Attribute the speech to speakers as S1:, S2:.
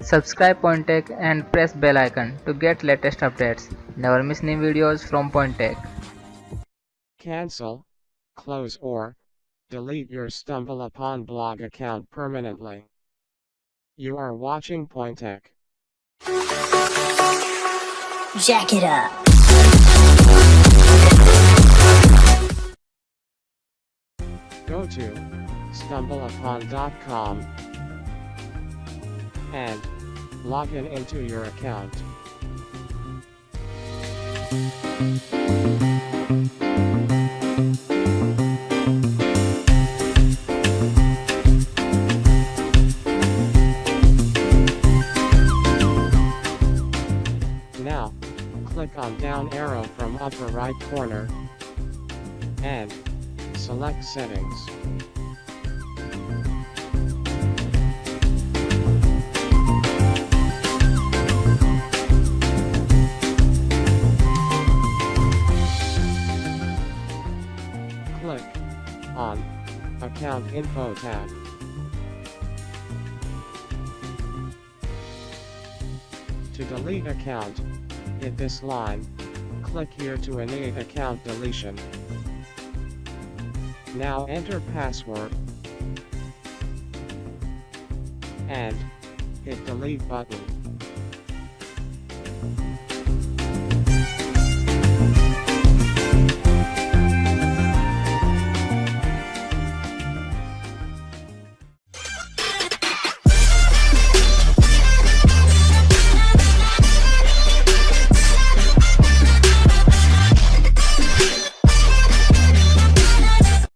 S1: Subscribe PoinTecH and press bell icon to get latest updates. Never miss new videos from PoinTecH.
S2: Cancel, close or delete your StumbleUpon blog account permanently. You are watching PoinTecH.
S3: Jack it up.
S2: Go to StumbleUpon.com and log into your account. Now, click on down arrow from upper right corner and select Settings. Click on Account Info tab. To delete account, hit this line, click here to enable account deletion. Now enter password and hit delete button.